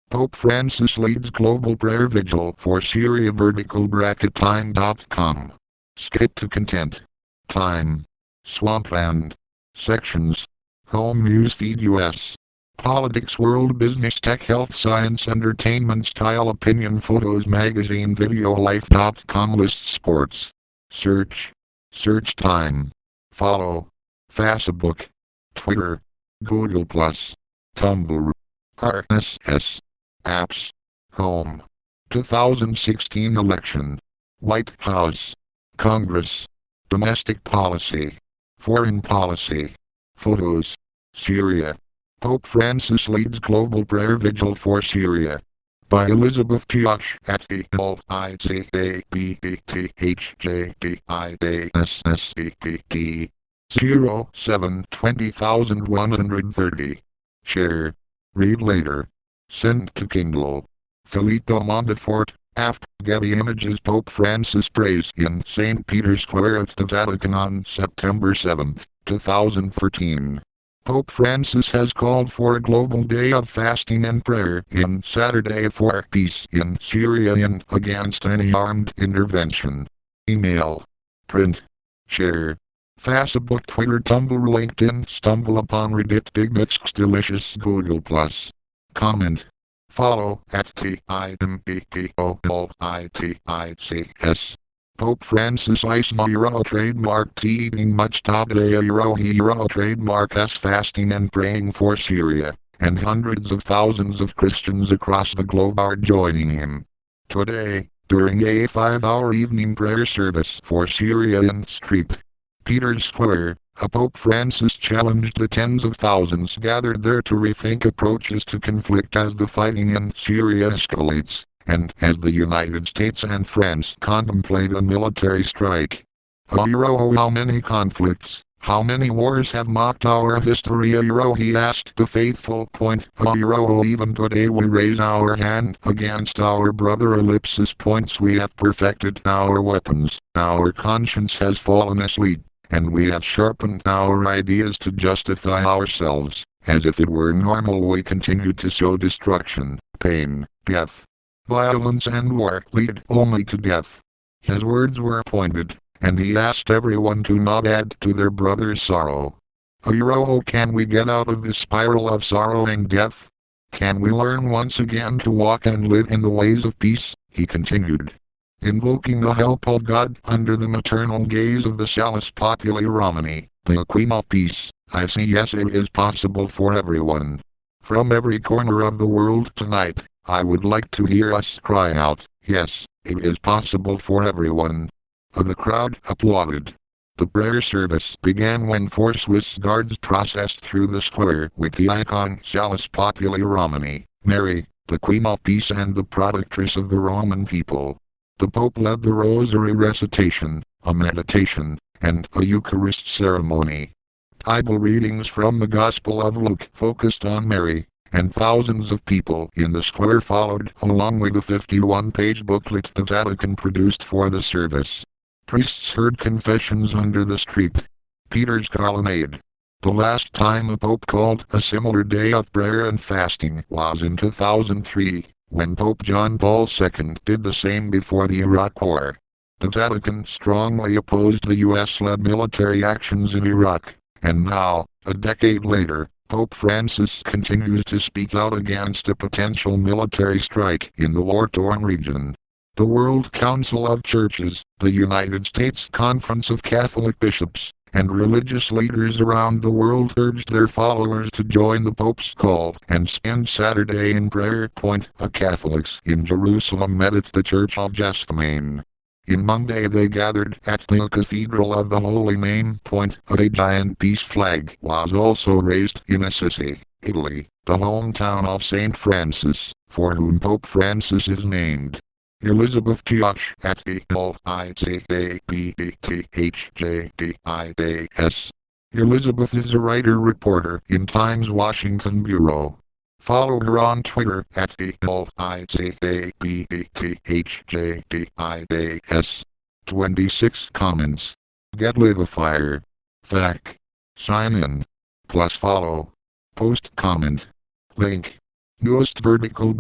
Pope Francis leads global prayer vigil for Syria time.com. Skip to content. Time. Swampland. Sections. Home Newsfeed US. Politics, world, business, tech, health, science, entertainment, style, opinion, photos, magazine, video, life.com lists sports. Search. Search time. Follow. Facebook. Twitter. Google+. Tumblr. RSS. Apps. Home. 2016 election. White House. Congress. Domestic policy. Foreign policy. Photos. Syria. Pope Francis leads global prayer vigil for Syria. By Elizabeth Tioch at ELICABETHJDIASSEPT 07-20130. Share. Read later. Send to Kindle. Filippo Montefort, aft. Getty Images. Pope Francis prays in St. Peter's Square at the Vatican on September 7, 2013. Pope Francis has called for a global day of fasting and prayer in Saturday for peace in Syria and against any armed intervention. Email. Print. Share. Facebook, Twitter, Tumblr, LinkedIn, stumble upon Reddit, Digmix, Delicious, Google+. Comment. Follow at TIMEPOLITICS. Pope Francis Euro trademark tea eating much Euro trademark as fasting and praying for Syria, and hundreds of thousands of Christians across the globe are joining him. Today, during a 5-hour evening prayer service for Syria in St. Peter's Square, Pope Francis challenged the tens of thousands gathered there to rethink approaches to conflict as the fighting in Syria escalates, and as the United States and France contemplate a military strike. How many conflicts, how many wars have mocked our history? He asked the faithful. Even today we raise our hand against our brother. We have perfected our weapons, our conscience has fallen asleep, and we have sharpened our ideas to justify ourselves. As if it were normal, we continue to sow destruction, pain, death. Violence and war lead only to death. His words were pointed, and he asked everyone to not add to their brother's sorrow. Can we get out of this spiral of sorrow and death? Can we learn once again to walk and live in the ways of peace? He continued. Invoking the help of God under the maternal gaze of the Salus Populi Romani, the Queen of Peace, I say yes, it is possible for everyone. From every corner of the world tonight, I would like to hear us cry out, yes, it is possible for everyone. The crowd applauded. The prayer service began when 4 Swiss guards processed through the square with the icon Salus Populi Romani, Mary, the Queen of Peace and the protectress of the Roman people. The Pope led the rosary recitation, a meditation, and a Eucharist ceremony. Bible readings from the Gospel of Luke focused on Mary, and thousands of people in the square followed along with the 51-page booklet the Vatican produced for the service. Priests heard confessions under the St. Peter's colonnade. The last time a pope called a similar day of prayer and fasting was in 2003, when Pope John Paul II did the same before the Iraq War. The Vatican strongly opposed the US-led military actions in Iraq, and now, a decade later, Pope Francis continues to speak out against a potential military strike in the war-torn region. The World Council of Churches, the United States Conference of Catholic Bishops, and religious leaders around the world urged their followers to join the Pope's call and spend Saturday in prayer. Catholics in Jerusalem met at the Church of Gethsemane. In Monday they gathered at the Cathedral of the Holy Name. A giant peace flag was also raised in Assisi, Italy, the hometown of St. Francis, for whom Pope Francis is named. Elizabeth Tioch at ELICABETHJDIAS. Elizabeth is a writer-reporter in Times Washington Bureau. Follow her on Twitter at ELICABETHJDIAS. 26 comments. Get lit a fire. Fact. Sign in. Plus follow. Post comment. Link. Newest vertical